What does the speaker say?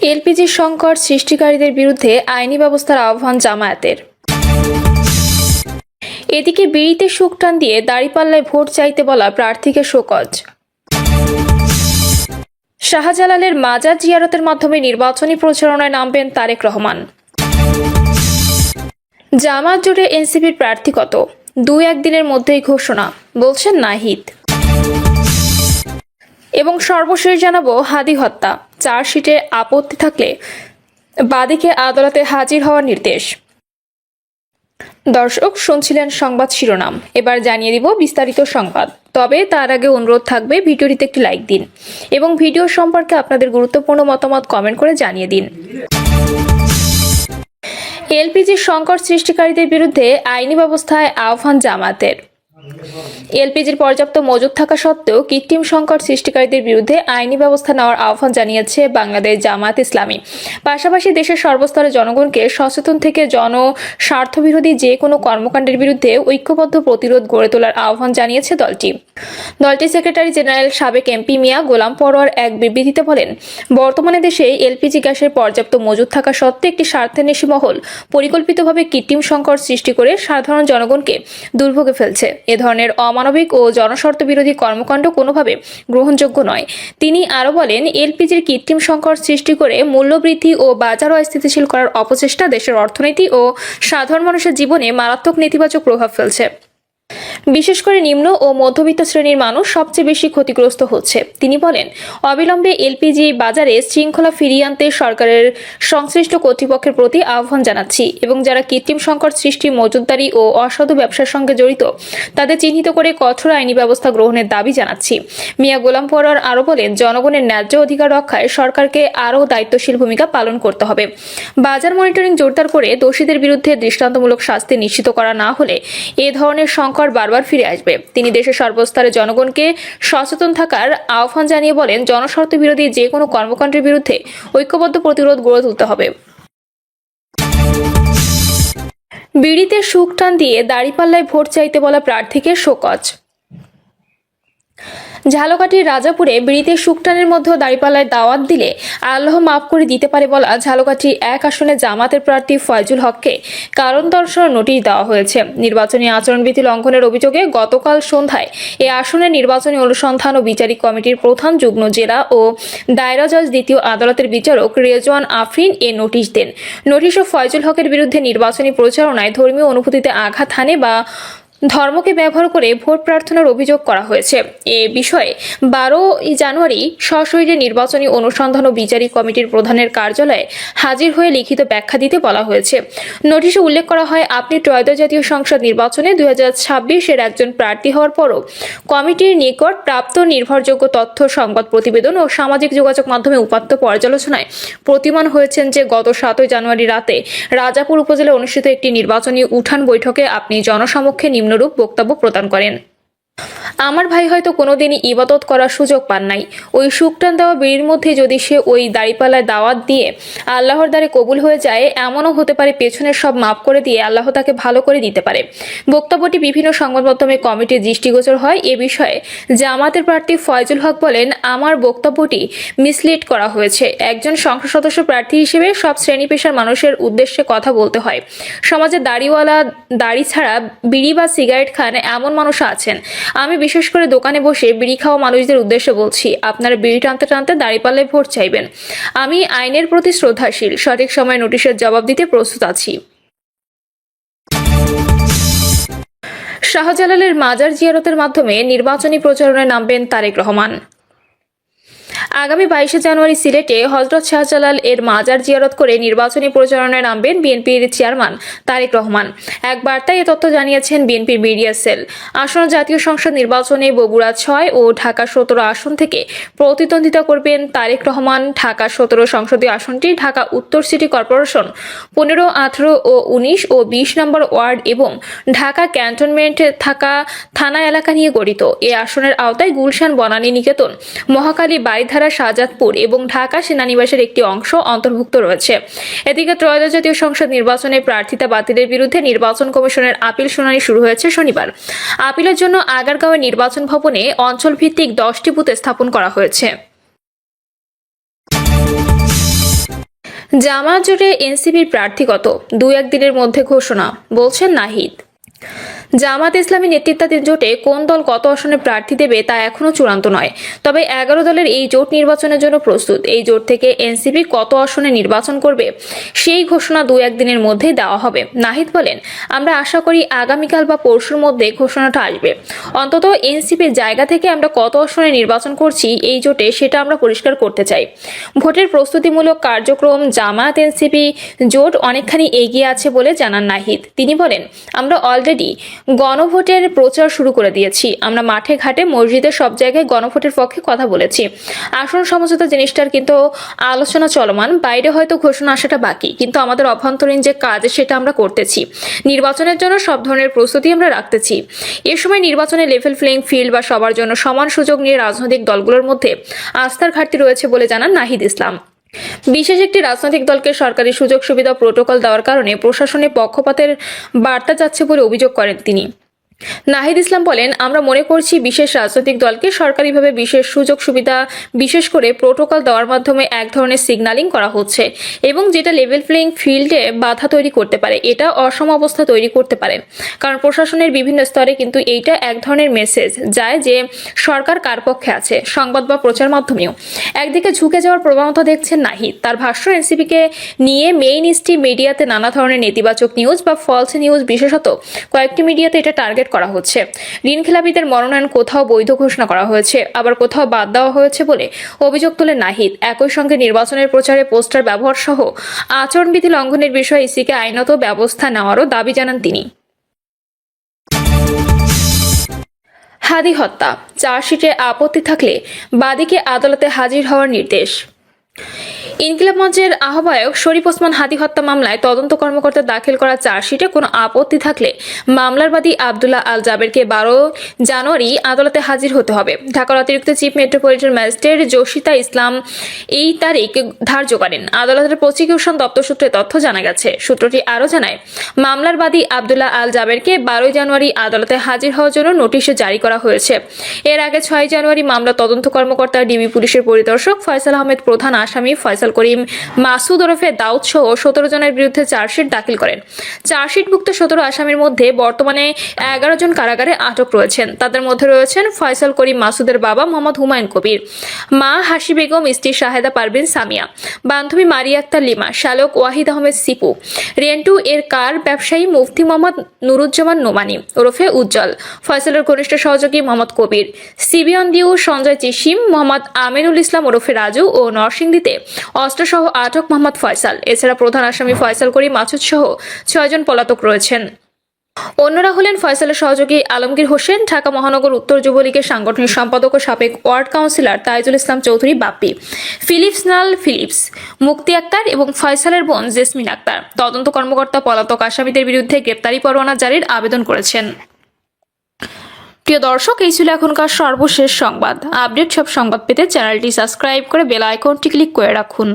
LPG সংকট সৃষ্টিকারীদের বিরুদ্ধে আইনি ব্যবস্থার আহ্বান জামায়াতের। এদিকে বিড়িতে সুখ টান দিয়ে দাঁড়িপাল্লায় ভোট চাইতে বলা প্রার্থীকে শোকজ। শাহজালালের মাজার জিয়ারতের মাধ্যমে নির্বাচনী প্রচারণায় নামবেন তারেক রহমান। জামায়াত জুড়ে এনসিপির প্রার্থী কত? 2-1 দিনের মধ্যেই ঘোষণা, বলছেন নাহিদ। এবং সর্বশেষ জানাবো হাদি হত্যা চার্জশিটে আপত্তি থাকলে বাদীকে আদালতে হাজির হওয়ার নির্দেশ। দর্শক, শুনছিলেন সংবাদ শিরোনাম, এবার জানিয়ে দিব বিস্তারিত সংবাদ। তবে তার আগে অনুরোধ থাকবে ভিডিওটিতে একটি লাইক দিন এবং ভিডিও সম্পর্কে আপনাদের গুরুত্বপূর্ণ মতামত কমেন্ট করে জানিয়ে দিন। এলপিজি সংকট সৃষ্টিকারীদের বিরুদ্ধে আইনি ব্যবস্থায় আহ্বান জামায়াতের। এলপিজির পর্যাপ্ত মজুদ থাকা সত্ত্বেও কৃত্রিম সংকট সৃষ্টিকারীদের বিরুদ্ধে আইনি ব্যবস্থা নেওয়ার আহ্বান জানিয়েছে বাংলাদেশ জামায়াত ইসলামী। পাশাপাশি দেশের সর্বস্তরের জনগণকে সচেতন থেকে জনস্বার্থবিরোধী যে কোনো কর্মকাণ্ডের বিরুদ্ধে ঐক্যবদ্ধ প্রতিরোধ গড়ে তোলার আহ্বান জানিয়েছে দলটির সেক্রেটারি জেনারেল সাবেক এমপি মিয়া গোলাম পরোয়ার এক বিবৃতিতে বলেন, বর্তমানে দেশে এলপিজি গ্যাসের পর্যাপ্ত মজুদ থাকা সত্ত্বেও একটি স্বার্থান্বেষী মহল পরিকল্পিতভাবে কৃত্রিম সংকট সৃষ্টি করে সাধারণ জনগণকে দুর্ভোগে ফেলছে। এ ধরনের অমানবিক ও জনস্বার্থ বিরোধী কর্মকাণ্ড কোনোভাবে গ্রহণযোগ্য নয়। তিনি আরও বলেন, এলপিজির কৃত্রিম সংকট সৃষ্টি করে মূল্যবৃদ্ধি ও বাজার অস্থিতিশীল করার অপচেষ্টা দেশের অর্থনীতি ও সাধারণ মানুষের জীবনে মারাত্মক নেতিবাচক প্রভাব ফেলছে। বিশেষ করে নিম্ন ও মধ্যবিত্ত শ্রেণীর মানুষ সবচেয়ে বেশি ক্ষতিগ্রস্ত হচ্ছে। তিনি বলেন, অবিলম্বে এলপিজি বাজারে শৃঙ্খলা ফিরিয়ে আনতে সরকারের সংশ্লিষ্ট কর্তৃপক্ষের প্রতি আহ্বান জানাচ্ছি এবং যারা কৃত্রিম সংকট সৃষ্টি, মজুতদারি ও অসাধু ব্যবসার সঙ্গে জড়িত তাদের চিহ্নিত করে কঠোর আইনি ব্যবস্থা গ্রহণের দাবি জানাচ্ছি। মিয়া গোলাম পরোয়ার আরও বলেন, জনগণের ন্যায্য অধিকার রক্ষায় সরকারকে আরও দায়িত্বশীল ভূমিকা পালন করতে হবে। বাজার মনিটরিং জোরদার করে দোষীদের বিরুদ্ধে দৃষ্টান্তমূলক শাস্তি নিশ্চিত করা না হলে এ ধরনের সংকট বারবার ফিরে আসবে। তিনি দেশের সর্বস্তরের জনগণকে সচেতন থাকার আহ্বান জানিয়ে বলেন, জনস্বার্থ বিরোধী যে কোনো কর্মকাণ্ডের বিরুদ্ধে ঐক্যবদ্ধ প্রতিরোধ গড়ে তুলতে হবে। বিড়িতে সুখ টান দিয়ে দাঁড়িপাল্লায় ভোট চাইতে বলা প্রার্থীকে শোকজ। ঝালকাঠির রাজাপুরে বিড়িতে সুখটানের মধ্যেও দাঁড়িপাল্লায় দাওয়াত দিলে আল্লাহ মাফ করে দিতে পারে বলা ঝালকাঠি 1 আসনে জামাতের প্রার্থী ফয়জুল হককে কারণ দর্শানোর নোটিশ দেওয়া হয়েছে। নির্বাচনী আচরণবিধি লঙ্ঘনের অভিযোগে গতকাল সন্ধ্যায় এ আসনের নির্বাচনী অনুসন্ধান ও বিচারিক কমিটির প্রধান যুগ্ম জেলা ও দায়রা জজ দ্বিতীয় আদালতের বিচারক রেজওয়ান আফরিন এ নোটিশ দেন। নোটিশে ফয়জুল হকের বিরুদ্ধে নির্বাচনী প্রচারণায় ধর্মীয় অনুভূতিতে আঘাত হানে বা ধর্মকে ব্যবহার করে ভোট প্রার্থনার অভিযোগ করা হয়েছে। এ বিষয়ে 12 জানুয়ারি সশরীরে নির্বাচনী অনুসন্ধান ও বিচারিক কমিটির প্রধানের কার্যালয়ে হাজির হয়ে লিখিত ব্যাখ্যা দিতে বলা হয়েছে। নোটিশে উল্লেখ করা হয়, আপনি ত্রয়োদশ জাতীয় সংসদ নির্বাচনে 2026-এর একজন প্রার্থী হওয়ার পরও কমিটির নিকট প্রাপ্ত নির্ভরযোগ্য তথ্য, সংবাদ প্রতিবেদন ও সামাজিক যোগাযোগ মাধ্যমে উপাত্ত পর্যালোচনায় প্রতিমান হয়েছেন যে গত 7 জানুয়ারি রাতে রাজাপুর উপজেলায় অনুষ্ঠিত একটি নির্বাচনী উঠান বৈঠকে আপনি জনসমক্ষে নিম্নরূপ বক্তব্য প্রদান করেন। আমার ভাই হয়তো কোনোদিনই ইবাদত করার সুযোগ পান নাই। ওই সুখটান দেওয়া বিড়ির মধ্যে যদি সে ওই দাঁড়িপাল্লায় দাওয়াত দিয়ে আল্লাহর দ্বারে কবুল হয়ে যায়, এমনও হতে পারে পেছনের সব মাফ করে দিয়ে আল্লাহ তাকে ভালো করে দিতে পারে। বক্তব্যটি বিভিন্ন সংবাদ মাধ্যমে কমিটির দৃষ্টিগোচর হয়। এ বিষয়ে জামাতের প্রার্থী ফয়জুল হক বলেন, আমার বক্তব্যটি মিসলিড করা হয়েছে। একজন সংসদ সদস্য প্রার্থী হিসেবে সব শ্রেণী পেশার মানুষের উদ্দেশ্যে কথা বলতে হয়। সমাজে দাড়িওয়ালা, দাড়ি ছাড়া বিড়ি বা সিগারেট খান এমন মানুষ আছেন। আমি বিশেষ করে দোকানে বসে বিড়ি খাওয়া মানুষদের উদ্দেশ্যে বলছি, আপনারা বিড়ি টানতে টানতে দাঁড়িপাল্লায় ভোট চাইবেন। আমি আইনের প্রতি শ্রদ্ধাশীল, সঠিক সময়ে নোটিশের জবাব দিতে প্রস্তুত আছি। শাহজালালের মাজার জিয়ারতের মাধ্যমে নির্বাচনী প্রচারণায় নামবেন তারেক রহমান। আগামী 22 জানুয়ারি সিলেটে হযরত শাহজালাল এর মাজার জিয়ারত করে নির্বাচনী প্রচারণায় নামবেন বিএনপির চেয়ারম্যান তারেক রহমান। এক বার্তায় এ তথ্য জানিয়েছেন বিএনপির মিডিয়া সেল। আসন্ন জাতীয় সংসদ নির্বাচনে বগুড়া 6 ও ঢাকা 17 আসন থেকে প্রতিদ্বন্দ্বিতা করবেন তারেক রহমান। ঢাকা 17 সংসদীয় আসনটি ঢাকা উত্তর সিটি কর্পোরেশন 15, 18 ও 19 ও 20 নম্বর ওয়ার্ড এবং ঢাকা ক্যান্টনমেন্টে থাকা থানা এলাকা নিয়ে গঠিত। এ আসনের আওতায় গুলশান, বনানী নিকেতন, মহাখালী, বারিধারা, শাহজাদপুর এবং ঢাকা সেনানিবাসের একটি অংশ অন্তর্ভুক্ত রয়েছে। এদিকে ত্রয়োদশ জাতীয় সংসদ নির্বাচনে প্রার্থিতা বাতিলের বিরুদ্ধে নির্বাচন কমিশনের আপিল শুনানি শুরু হয়েছে শনিবার। আপিলের জন্য আগারগাঁওয়ের নির্বাচন ভবনে অঞ্চলভিত্তিক 10টি বুথ স্থাপন করা হয়েছে। জামায়াত জোটে এনসিপির প্রার্থী কত 2-1 দিনের মধ্যে ঘোষণা, বলছেন নাহিদ। জামাত ইসলামী নেতৃত্বাধীন জোটে কোন দল কত আসনে প্রার্থী দেবে তা এখনো চূড়ান্ত নয়। তবে 11 দলের এই জোট নির্বাচনের জন্য প্রস্তুত। এই জোট থেকে এনসিপি কত আসনে নির্বাচন করবে সেই ঘোষণা 2-1 দিনের মধ্যেই দেওয়া হবে। নাহিদ বলেন, আমরা আশা করি আগামীকাল বা পরশুর মধ্যে ঘোষণাটা আসবে। অন্তত এনসিপির জায়গা থেকে আমরা কত আসনে নির্বাচন করছি এই জোটে সেটা আমরা পরিষ্কার করতে চাই। ভোটের প্রস্তুতিমূলক কার্যক্রম জামাত এনসিপি জোট অনেকখানি এগিয়ে আছে বলে জানান নাহিদ। তিনি বলেন, আমরা অলরেডি গণভোটের প্রচার শুরু করে দিয়েছি। আমরা মাঠে ঘাটে মসজিদে সব জায়গায় গণভোটের পক্ষে কথা বলেছি। আসন সমঝোতা জিনিসটার কিন্তু আলোচনা চলমান, বাইরে হয়তো ঘোষণা আসাটা বাকি, কিন্তু আমাদের অভ্যন্তরীণ যে কাজ সেটা আমরা করতেছি। নির্বাচনের জন্য সব ধরনের প্রস্তুতি আমরা রাখতেছি। এ সময় নির্বাচনে লেভেল প্লেইং ফিল্ড বা সবার জন্য সমান সুযোগ নিয়ে রাজনৈতিক দলগুলোর মধ্যে আস্থার ঘাটতি রয়েছে বলে জানান নাহিদ ইসলাম। বিশেষ একটি রাজনৈতিক দলকে সরকারি সুযোগ সুবিধা প্রোটোকল দেওয়ার কারণে প্রশাসনে পক্ষপাতের বার্তা যাচ্ছে বলে অভিযোগ করেন তিনি। নাহিদ ইসলাম বলেন, আমরা মনে করছি বিশেষ রাজনৈতিক দলকে সরকারিভাবে বিশেষ সুযোগ সুবিধা বিশেষ করে প্রোটোকল দেওয়ার মাধ্যমে এক ধরনের সিগন্যালিং করা হচ্ছে এবং যেটা লেভেল প্লেইং ফিল্ডে বাধা তৈরি করতে পারে, এটা অসম অবস্থা তৈরি করতে পারে। কারণ প্রশাসনের বিভিন্ন স্তরে কিন্তু এইটা এক ধরনের মেসেজ যায় যে সরকার কার পক্ষে আছে, সংবাদ বা প্রচার মাধ্যমেও একদিকে ঝুঁকে যাওয়ার প্রবণতা দেখছেন নাহিদ। তার ভাষ্য, এনসিপিকে নিয়ে মেইন স্ট্রিম মিডিয়াতে নানা ধরনের নেতিবাচক নিউজ বা ফলস নিউজ, বিশেষত কয়েকটি মিডিয়াতে এটা টার্গেট করা হচ্ছে। ঋণ খেলাপিদের মনোনয়ন কোথাও বৈধ ঘোষণা করা হয়েছে, আবার কোথাও বাদ দেওয়া হয়েছে বলে অভিযোগ তোলেন নাহিদ। একই সঙ্গে নির্বাচনের প্রচারে পোস্টার ব্যবহার সহ আচরণবিধি লঙ্ঘনের বিষয়ে ইসিকে আইনত ব্যবস্থা নেওয়ারও দাবি জানান তিনি। হাদি হত্যা চার্জশিটে আপত্তি থাকলে বাদীকে আদালতে হাজির হওয়ার নির্দেশ। ইনকিলাব মঞ্চের আহ্বায়ক শরীফ ওসমান হাদি হত্যা মামলায় তদন্ত কর্মকর্তা দাখিল করা চার্জশিটে কোনো আপত্তি থাকলে মামলার বাদী আব্দুল্লাহ আল জাবেরকে 12 জানুয়ারি আদালতে হাজির হতে হবে। ঢাকার অতিরিক্ত চিফ মেট্রোপলিটন ম্যাজিস্ট্রেট জসিতা ইসলাম এই তারিখ ধার্য করেন। আদালতের প্রসিকিউশন দপ্তর সূত্রে তথ্য জানা গেছে। সূত্রটি আরও জানায়, মামলার বাদী আব্দুল্লাহ আল জাবেরকে 12 জানুয়ারি আদালতে হাজির হওয়ার জন্য নোটিশ জারি করা হয়েছে। এর আগে 6 জানুয়ারি মামলা তদন্ত কর্মকর্তা ডিবি পুলিশের পরিদর্শক ফয়সাল আহমেদ প্রধান আসামি ফয়সাল করিম মাসুদ ওরফে দাউদ সহ 17 জনের বিরুদ্ধে চার্জশিট দাখিল করেন। চার্জশিটভুক্ত 17 আসামির মধ্যে বর্তমানে 11 জন কারাগারে আটক রয়েছেন। তাদের মধ্যে রয়েছেন ফয়সাল করিম মাসুদের বাবা মোহাম্মদ হুমায়ুন কবির, মা হাসি বেগম, স্ত্রী শাহেদা পারভিন সামিয়া, বান্ধবী মারিয়া আক্তার লিমা, শালক ওয়াহিদ আহমেদ সিপু, রেন্টু এর কার ব্যবসায়ী মুফতি মোহাম্মদ নুরুজ্জামান নোমানি ওরফে উজ্জ্বল, ফয়সালের ঘনিষ্ঠ সহযোগী মোহাম্মদ কবির, সিবিয়ন দিউ, সঞ্জয় চিসিম, মোহাম্মদ আমিনুল ইসলাম ওরফে রাজু ও নরসিংদীতে অস্ত্রসহ আটক মোহাম্মদ ফয়সাল। এছাড়া প্রধান আসামি ফয়সাল করিম মাসুদ সহ 6 জন পলাতক রয়েছেন। অন্যরা হলেন ফয়সালের সহযোগী আলমগীর হোসেন, ঢাকা মহানগর উত্তর যুবলীগের সাংগঠনিক সম্পাদক ও সাবেক ward councillor Taijul Islam Chowdhury Bappi, Philips নাল ফিলিপস, মুক্তি আক্তার এবং ফয়সালের বোন জেসমিন আক্তার। তদন্ত কর্মকর্তা পলাতক আসামিদের বিরুদ্ধে গ্রেপ্তারি পরোয়ানা জারির আবেদন করেছেন। প্রিয় দর্শক, এই ছিল এখনকার সর্বশেষ সংবাদ। আপডেট সব সংবাদ পেতে চ্যানেলটি সাবস্ক্রাইব করে বেল আইকনটি ক্লিক করে রাখুন।